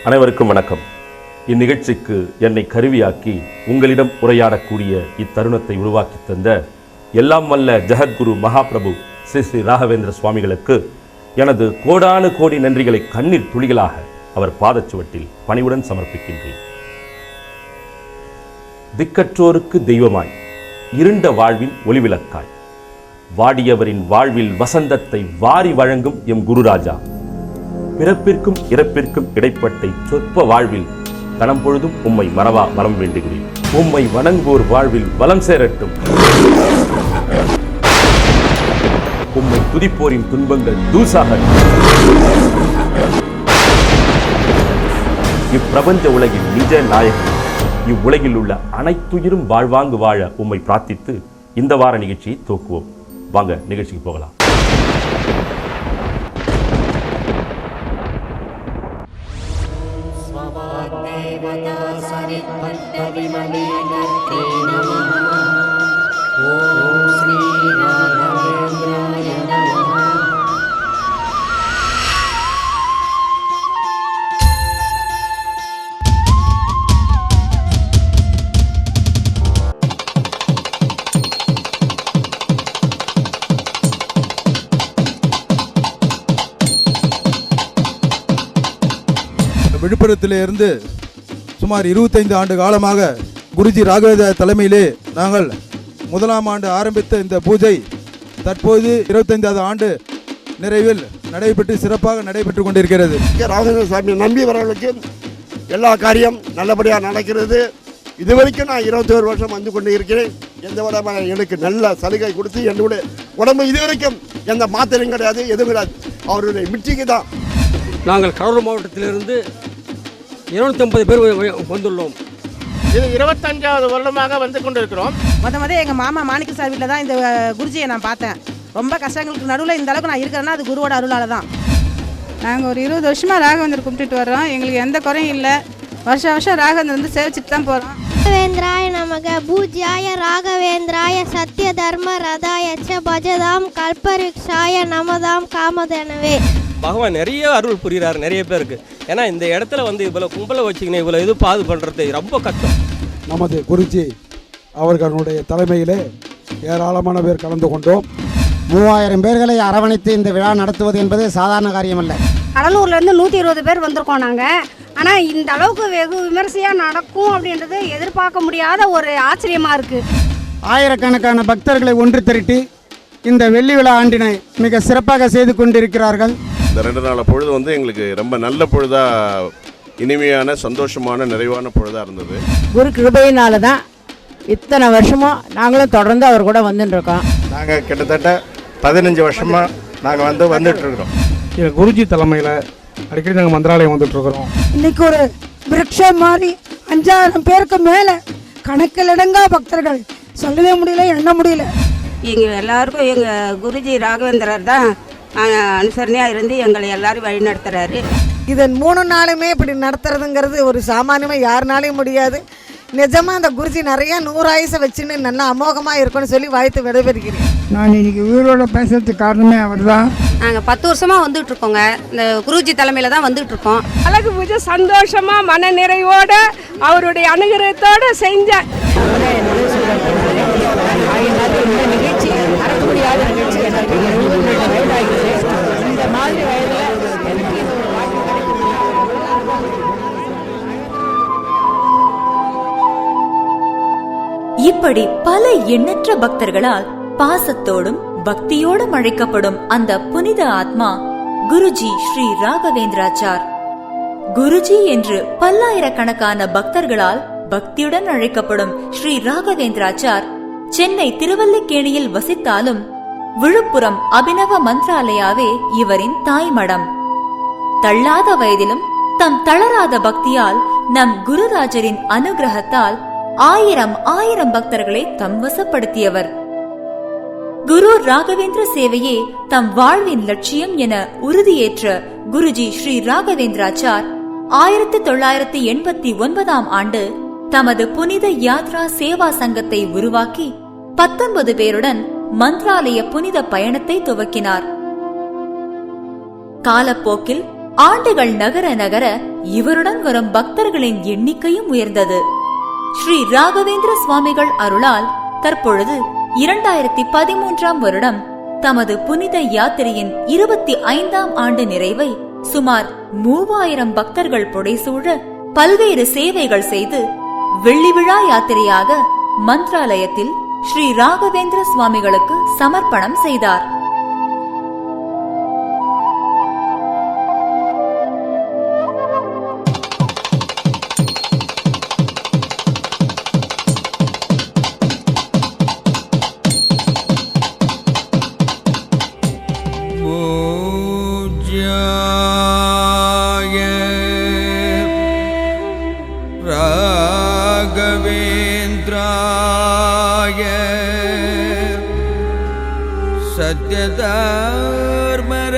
அனைவருக்கும் வணக்கம். இந்நிகழ்ச்சிக்கு என்னை கருவியாக்கி உங்களிடம் உரையாடக்கூடிய இத்தருணத்தை உருவாக்கி தந்த எல்லாம் வல்ல ஜெகத்குரு மகாபிரபு ஸ்ரீ ஸ்ரீ ராகவேந்திர சுவாமிகளுக்கு எனது கோடானு கோடி நன்றிகளை கண்ணீர் துளிகளாக அவர் பாதச்சுவட்டில் பணிவுடன் சமர்ப்பிக்கின்றேன். திக்கற்றோருக்கு தெய்வமாய், இருண்ட வாழ்வின் ஒளிவிளக்காய், வாடியவரின் வாழ்வில் வசந்தத்தை வாரி வழங்கும் எம் குருராஜா, பிறப்பிற்கும் இறப்பிற்கும் இடைப்பட்ட சொற்ப வாழ்வில் கணம் பொழுதும் உம்மை மறவா வரம் வேண்டுகிறேன். உம்மை வணங்குவோர் வாழ்வில் வளம் சேரட்டும். உம்மை துதிப்போரின் துன்பங்கள் தூசாகட்டும். இப்பிரபஞ்ச உலகின் நிஜ நாயகன், இவ்வுலகில் உள்ள அனைத்துயிரும் வாழ்வாங்கு வாழ உம்மை பிரார்த்தித்து இந்த வார நிகழ்ச்சியை துவக்குவோம். வாங்க நிகழ்ச்சிக்கு போகலாம். விழுப்புரத்திலிருந்து சுமார் 25 ஆண்டு காலமாக குருஜி ராகவேந்திர தலைமையிலே நாங்கள் முதலாம் ஆண்டு ஆரம்பித்த இந்த பூஜை தற்போது 25வது ஆண்டு நிறைவில் நடைபெற்று சிறப்பாக நடைபெற்று கொண்டிருக்கிறது. ராகவேந்திர சுவாமி நம்பி வரவர்களுக்கு எல்லா காரியம் நல்லபடியாக நடக்கிறது. இதுவரைக்கும் நான் 21 வருஷம் வந்து கொண்டு இருக்கிறேன். எந்த விதமான எனக்கு நல்ல சலுகை கொடுத்து என்னுடைய உடம்பு இதுவரைக்கும் எந்த மாத்திரையும் கிடையாது, எதுவும் கிடையாது. அவருடைய மிட்டிக்கு தான். நாங்கள் கடலூர் மாவட்டத்திலிருந்து 250 பேர் வந்துள்ளோம். இது 25வது வருடமாக வந்து கொண்டிருக்கிறோம். முத எங்கள் மாமா மாணிக்க சார் வீட்டில் தான் இந்த குருஜியை நான் பார்த்தேன். ரொம்ப கஷ்டங்களுக்கு நடுவில் இந்த அளவுக்கு நான் இருக்கிறேன்னா அது குருவோட அருளால் தான். நாங்கள் ஒரு 20 வருஷமாக ராகவேந்தர் கும்பிட்டுட்டு வர்றோம். எங்களுக்கு எந்த குறையும் இல்லை. வருஷம் வருஷம் ராகவேந்தர் வந்து சேவிச்சுட்டு தான் போகிறோம். ராகவேந்திராய நமக பூஜ்யாய ராகவேந்திராய சத்ய தர்ம ரதாயச்ச பஜதாம் கல்பரிக்ஷாய நமதாம் காமதேனவே. பகவான் நிறைய அருள் புரிகிறார் நிறைய பேருக்கு. ஏன்னா இந்த இடத்துல வந்து இவ்வளோ கும்பலை வச்சுக்கணும், இவ்வளோ இது பாது பண்ணுறது ரொம்ப கஷ்டம். நமது குருஜி அவர்களுடைய தலைமையிலே ஏராளமான பேர் கலந்து கொண்டோம். 3000 பேர்களை அரவணைத்து இந்த விழா நடத்துவது என்பது சாதாரண காரியம் அல்ல. கடலூர்லேருந்து 120 பேர் வந்திருக்கோம் நாங்கள். ஆனால் இந்த அளவுக்கு வெகு விமர்சையாக நடக்கும் அப்படின்றது எதிர்பார்க்க முடியாத ஒரு ஆச்சரியமாக இருக்குது. ஆயிரக்கணக்கான பக்தர்களை ஒன்று திரட்டி இந்த வெள்ளி விழா ஆண்டினை மிக சிறப்பாக செய்து கொண்டிருக்கிறார்கள். இந்த 2 நாள் பொழுது வந்து எங்களுக்கு ரொம்ப நல்ல பொழுதா, இனிமையான சந்தோஷமான நிறைவான பொழுதாக இருந்தது. குரு கிருபையினால தான் இத்தனை வருஷமும் நாங்களும் தொடர்ந்து அவர் கூட வந்துட்டு இருக்கோம். நாங்கள் கிட்டத்தட்ட 15 வருஷமாக நாங்கள் வந்துட்டு இருக்கிறோம். குருஜி தலைமையில் அடிக்கடி நாங்கள் மந்திராலயம் வந்துட்டு இருக்கிறோம். இன்னைக்கு ஒரு விருட்சம் மாதிரி 5000 பேருக்கு மேலே கணக்கில் இடங்கா பக்தர்கள், சொல்லவே முடியல, எண்ண முடியல. எங்கள் எல்லாருக்கும் எங்கள் குருஜி ராகவேந்திரர் தான் அனுசரணையாக இருந்து எங்களை எல்லாரும் வழி நடத்துகிறாரு. இதன் 3 நாளுமே இப்படி நடத்துறதுங்கிறது ஒரு சாமானியமாக யாருனாலையும் முடியாது. நிஜமாக அந்த குருஜி நிறையா 100 ஆயுசை வச்சுன்னு நல்லா அமோகமாக இருக்கும்னு சொல்லி வாழ்த்து விடைபெறுகிறேன். நான் இன்னைக்கு உயிரோட பேசுறதுக்கு காரணமே அவர் தான். நாங்கள் 10 வருஷமாக வந்துட்டு இருக்கோங்க. இந்த குருஜி தலைமையில் தான் வந்துட்டு இருக்கோம். அழகு பூஜை சந்தோஷமாக மன நிறைவோடு அவருடைய அனுகிரகத்தோடு செஞ்ச இப்படி பல எண்ணற்ற பக்தர்களால் பாசத்தோடும் பக்தியோடும் அழைக்கப்படும் அந்த புனித ஆத்மா குருஜி ஸ்ரீ ராகவேந்திராச்சார். குருஜி என்று பல்லாயிரக்கணக்கான பக்தர்களால் பக்தியுடன் அழைக்கப்படும் ஸ்ரீ ராகவேந்திராச்சார் சென்னை திருவல்லிக்கேணியில் வசித்தாலும் விழுப்புரம் அபினவ மந்திராலயாவே இவரின் தாய்மடம். தள்ளாத வயதிலும் தம் தளராத பக்தியால் நம் குருராஜரின் அனுகிரகத்தால் ஆயிரம் பக்தர்களை தம் வசப்படுத்தியவர். குரு ராகவேந்திர சேவையே தம் வாழ்வின் லட்சியம் என உறுதியேற்ற குருஜி ஸ்ரீ ராகவேந்திராச்சார் 1989ஆம் ஆண்டு தமது புனித யாத்ரா சேவா சங்கத்தை உருவாக்கி 19 பேருடன் மந்திராலய புனித பயணத்தை துவக்கினார். காலப்போக்கில் ஆண்டுகள் நகர நகர இவருடன் வரும் பக்தர்களின் எண்ணிக்கையும் உயர்ந்தது. ஸ்ரீ ராகவேந்திர சுவாமிகள் அருளால் தற்பொழுது 2013ஆம் வருடம் தமது புனித யாத்திரையின் 25ஆம் ஆண்டு நிறைவை சுமார் 3000 பக்தர்கள் புடைசூழ பல்வேறு சேவைகள் செய்து வெள்ளி விழா யாத்திரையாக மந்த்ராலயத்தில் ஸ்ரீ ராகவேந்திர சுவாமிகளுக்கு சமர்ப்பணம் செய்தார்.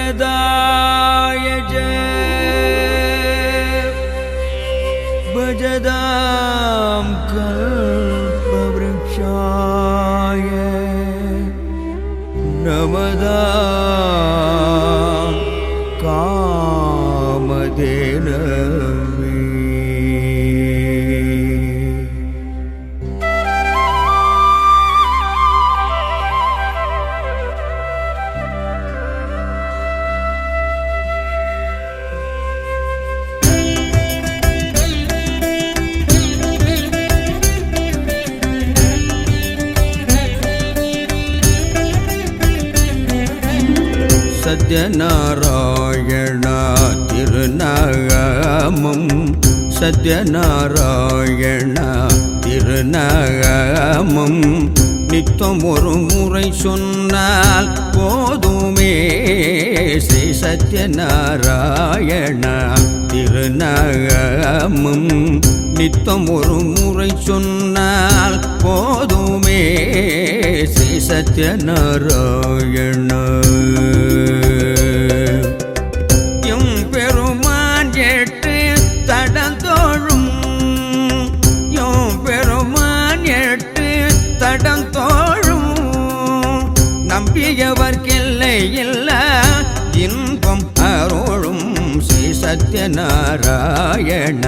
सत्यधर्मरदाय भजदां कल्पवृक्षाय नमदां कामधेनवे। சத்யநாராயண திருநாமம் சத்யநாராயண திருநாமம் நித்தம் ஒரு முறை சொன்னால் போதுமே. ஸ்ரீ சத்யநாராயண திருநாமம் நித்தம் ஒரு முறை சொன்னால் போதுமே. ஸ்ரீ சத்யநாராயண பெருமான் எட்டு தடந்தோழும் பெருமான் எட்டு தடந்தோழும் நம்பியவர்க்கில்லை இல்ல இன்பம் அருளும். ஸ்ரீ சத்யநாராயண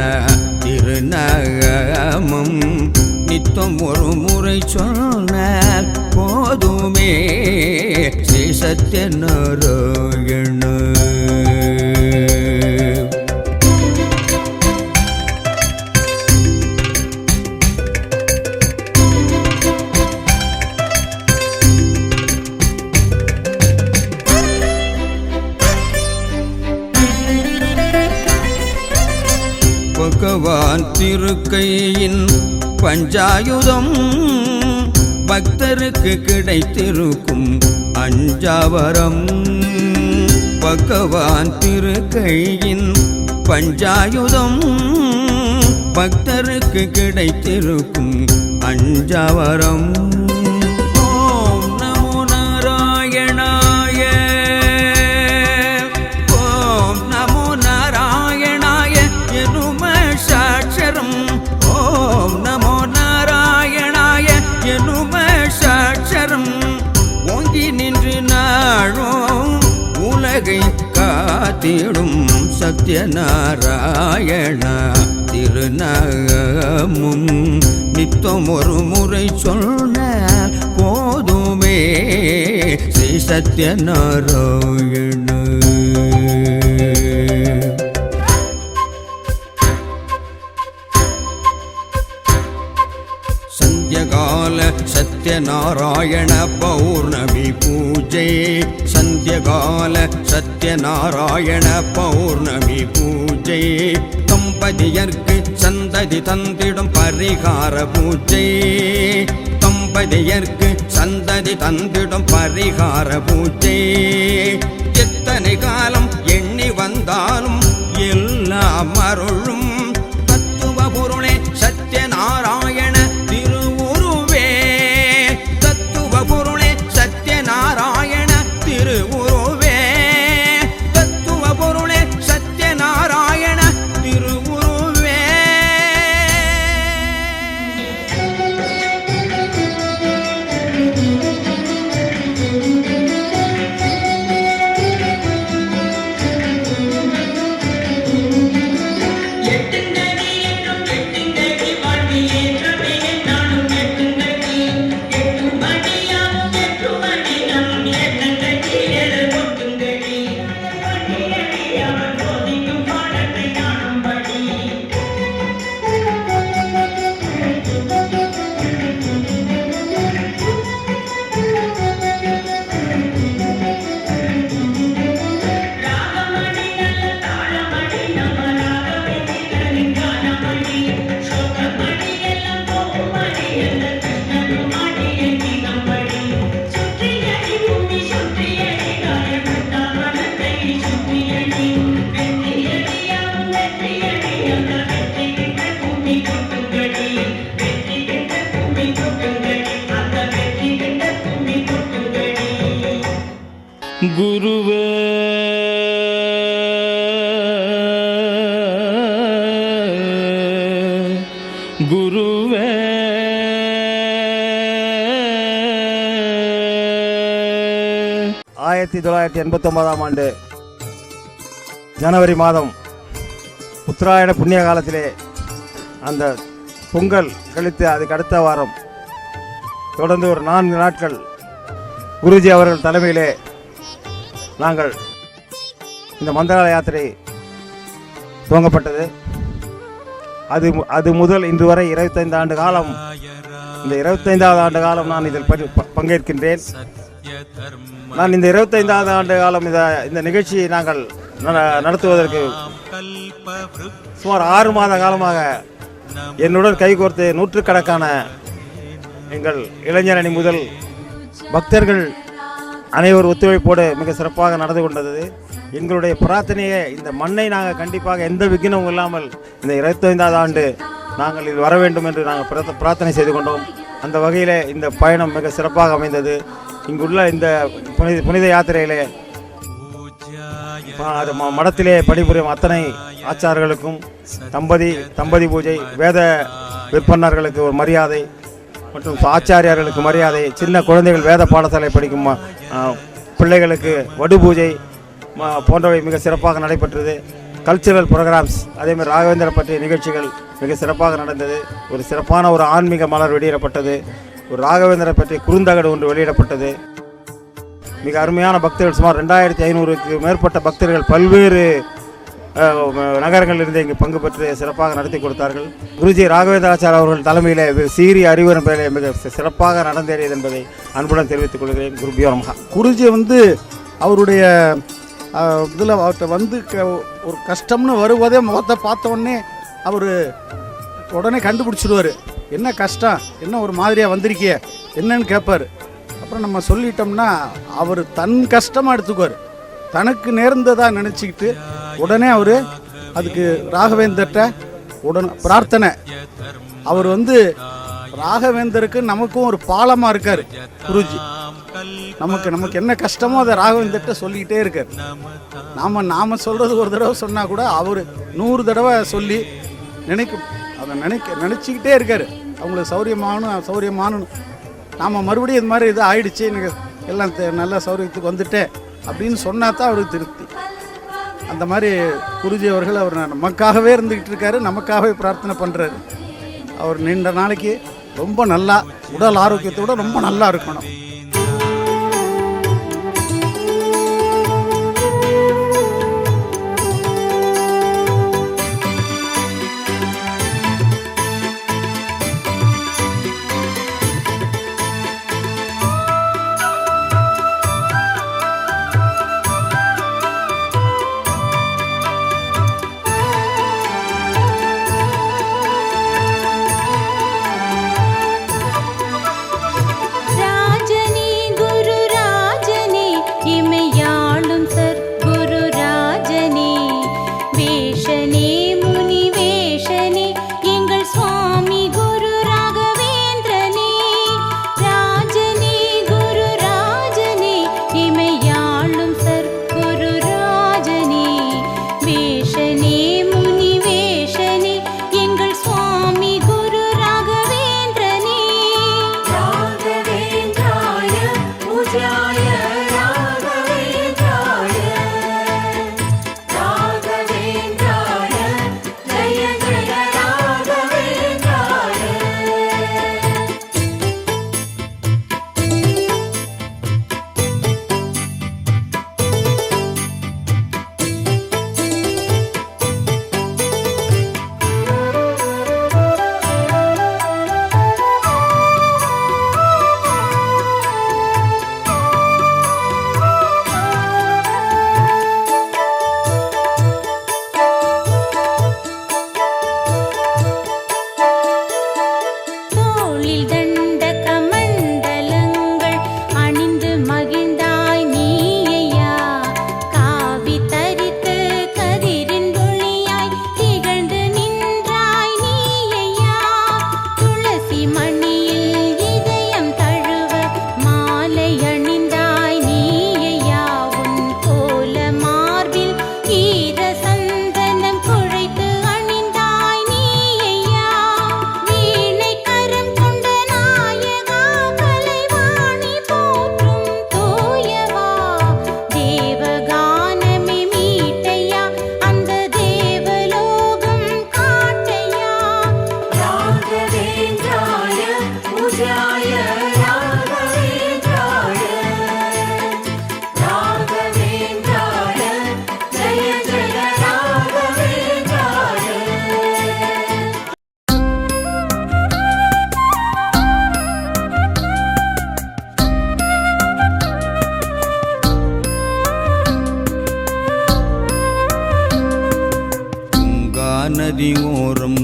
திருநாமம் நித்தம் ஒரு முறை சொன்னால் போதுமே. ஸ்ரீ சத்யநாராயண பகவான் திருக்கையின் பஞ்சாயுதம் பக்தருக்கு கிடைத்திருக்கும் அஞ்சாவரம். பகவான் திருக்கையின் பஞ்சாயுதம் பக்தருக்கு கிடைத்திருக்கும் அஞ்சாவரம். ஓம் நமோ நாராயணாய ஓம் நமோ நாராயணாய எனும சாட்சரம். ஓம் நமோ நாராயணாய எனும சாட்சரம் ஓங்கி நின்று நாளும் உலகை காத்திடும். சத்யநாராயண திருநாமம் நித்தம் ஒரு முறை சொன்னால் போதுமே. ஸ்ரீ சத்யநாராயண சந்தியகால சத்யநாராயண பௌர்ணமி பூஜை. சந்தியகால சத்யநாராயண பௌர்ணமி பூஜை தம்பதியர்க்கு சந்ததி தந்திடும் பரிகார பூஜை. தம்பதியர்க்கு சந்ததி தந்திடும் பரிகார பூஜை. எத்தனை காலம் எண்ணி வந்தாலும் எல்லாம் அருளும் தத்துவ பொருளே சத்யநாராயண திருவுருவே. தத்துவ பொருளே சத்யநாராயண திருவுருவே. தத்துவ பொருளே சத்யநாராயண திருவுருவே. குருவே குருவே 1989ஆம் ஆண்டு ஜனவரி மாதம் உத்தராயண புண்ணிய காலத்திலே அந்த பொங்கல் கழித்து அதுக்கு அடுத்த வாரம் தொடர்ந்து ஒரு 4 நாட்கள் குருஜி அவர்கள் தலைமையிலே நாங்கள் இந்த மந்திராலய யாத்திரை துவங்கப்பட்டது. அது முதல் இன்று வரை 25 ஆண்டு காலம், இந்த 25வது ஆண்டு காலம் நான் இதில் பங்கேற்கின்றேன். நான் இந்த 25வது ஆண்டு காலம் இந்த நிகழ்ச்சியை நாங்கள் நடத்துவதற்கு சுமார் 6 மாத காலமாக என்னுடன் கைகோர்த்து நூற்றுக்கணக்கான எங்கள் இளைஞர் அணி முதல் பக்தர்கள் அனைவர் ஒத்துழைப்போடு மிக சிறப்பாக நடந்து கொண்டது. எங்களுடைய பிரார்த்தனையே இந்த மண்ணை நாங்கள் கண்டிப்பாக எந்த விக்னமும் இல்லாமல் இந்த 25வது ஆண்டு நாங்கள் இது வர வேண்டும் என்று நாங்கள் பிரார்த்தனை செய்து கொண்டோம். அந்த வகையில் இந்த பயணம் மிக சிறப்பாக அமைந்தது. இங்குள்ள இந்த புனித யாத்திரையிலே மடத்திலே பணிபுரியும் அத்தனை ஆச்சார்களுக்கும் தம்பதி பூஜை, வேத விற்பனர்களுக்கு ஒரு மரியாதை மற்றும் ஆச்சாரியார்களுக்கு மரியாதை, சின்ன குழந்தைகள் வேத பாடசாலை படிக்கும் பிள்ளைகளுக்கு வடு பூஜை போன்றவை மிக சிறப்பாக நடைபெற்றது. கல்ச்சுரல் ப்ரோக்ராம்ஸ், அதேமாதிரி ராகவேந்திரர் பற்றிய நிகழ்ச்சிகள் மிக சிறப்பாக நடந்தது. ஒரு சிறப்பான ஒரு ஆன்மீக மலர் வெளியிடப்பட்டது. ஒரு ராகவேந்திரர் பற்றிய குறுந்தகடு ஒன்று வெளியிடப்பட்டது. மிக அருமையான பக்தர்கள், சுமார் 2500க்கு மேற்பட்ட பக்தர்கள் பல்வேறு நகரங்களிலிருந்து இங்கு பங்கு பெற்று சிறப்பாக நடத்தி கொடுத்தார்கள். குருஜி ராகவேந்திராச்சார் அவர்கள் தலைமையில் சீரிய அறிவுரை மிக சிறப்பாக நடந்தேறியது என்பதை அன்புடன் தெரிவித்துக் கொள்கிறேன். குருபியோ நமஹா. குருஜி அவருடைய இதில் அவர்கிட்ட ஒரு கஷ்டம்னு வருவதே முகத்தை பார்த்த உடனே அவர் உடனே கண்டுபிடிச்சிடுவார். என்ன கஷ்டம், என்ன ஒரு மாதிரியாக வந்திருக்கிய, என்னன்னு கேட்பார். அப்புறம் நம்ம சொல்லிட்டோம்னா அவர் தன் கஷ்டமாக எடுத்துக்குவார். தனக்கு நேர்ந்ததாக நினச்சிக்கிட்டு உடனே அவர் அதுக்கு ராகவேந்தர்கிட்ட உடனே பிரார்த்தனை. அவர் ராகவேந்தருக்கு நமக்கும் ஒரு பாலமாக இருக்கார் குருஜி. நமக்கு என்ன கஷ்டமோ அதை ராகவேந்தர்கிட்ட சொல்லிக்கிட்டே இருக்கார். நாம் சொல்கிறது ஒரு தடவை சொன்னால் கூட அவர் 100 தடவை சொல்லி நினச்சிக்கிட்டே இருக்கார். அவங்களுக்கு சௌரியமானு நாம் மறுபடியும் இது மாதிரி இது ஆயிடுச்சு, எனக்கு எல்லாம் நல்ல சௌரியத்துக்கு வந்துட்டேன் அப்படின்னு சொன்னா தான் அவருக்கு திருப்தி. அந்த மாதிரி குருஜி அவர்கள் அவர் நமக்காகவே இருந்துக்கிட்டு இருக்காரு, நமக்காகவே பிரார்த்தனை பண்ணுறாரு. அவர் நீண்ட நாளைக்கு ரொம்ப நல்லா உடல் ஆரோக்கியத்தோடு ரொம்ப நல்லா இருக்கணும். ராஜ பூஜ்யாய ராகவேந்திராய ராகவேந்திராய ஜய ஜய ராகவேந்திராய. நதி ஓரம்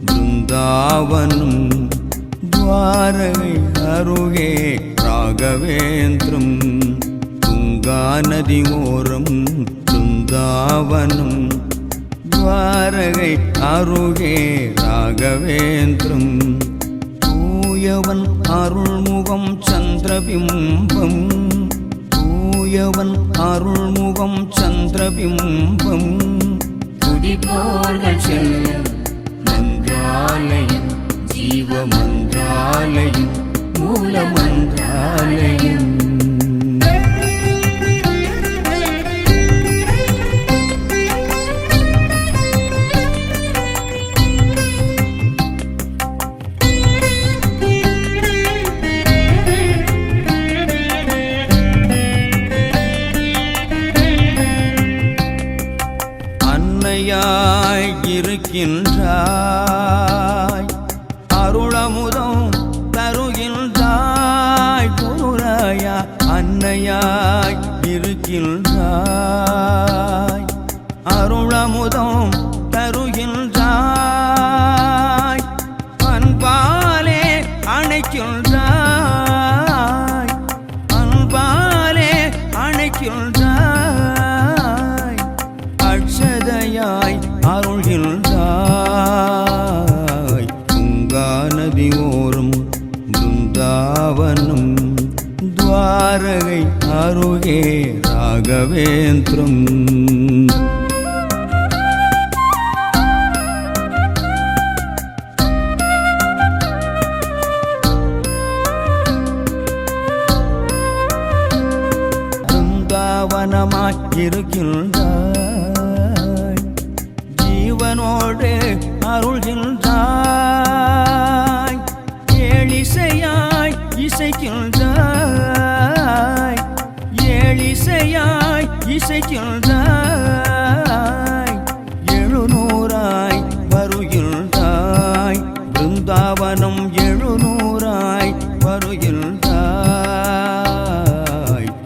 பிருந்தாவனம் துவாரகை அருகே ராகவேந்திரம். துங்கா நதி ஓரம் பிருந்தாவனம் துவாரகை அருகே ராகவேந்திரம். தூயவன் அருள்முகம் சந்திரபிம்பம் தூயவன் அருள்முகம் சந்திரபிம்பம். துதிப்போர்கள் செல்லும் மந்திராலயம் ஜீவ மந்திராலயம் மூல மந்திராலயம். இருக்கின்றாய் அருளமுதம் தருகின்றாய் குருராயா. அன்னையாய் இருக்கின்றாய் அருளமுதம் தருகின்றாய் அன்பாலே அணைக்கின்றாய் அன்பாலே அணைக்கின்றாய் அட்சதையாய் அருள்கின்றாய். துங்கா நதி ஓரம் பிருந்தாவனம் துவாரகை அருகே ராகவேந்திரம். பிருந்தாவனமாய் இருக்கின்றாய் ஜீவனோடு அருள்கின்றாய். ஏழிசையாய் இசைக்கின்றாய் ஏழிசையாய் இசைக்கின்றாய். எழுநூறாய் வருகின்றாய் பிருந்தாவனம் எழுநூறாய் வருகின்றாய்.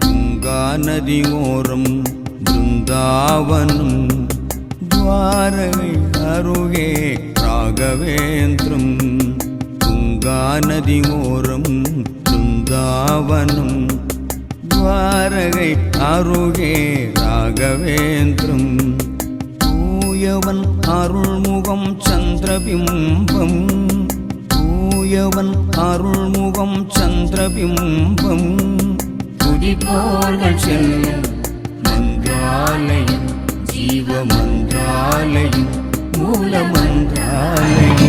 துங்கா நதி ஓரம் பிருந்தாவனம் துவாரகை அருகே ராகவேந்திரம். துங்கா நதி ஓரம் பிருந்தாவனம் துவாரகை அருகே ராகவேந்திரம். தூயவன் அருள்முகம் சந்திரபிம்பம் தூயவன் அருள்முகம் சந்திரபிம்பம். துதிப்போர்கள் செல்லும் மந்திராலயம் ஜீவ மந்திராலயம் மூல மந்திராலயம்.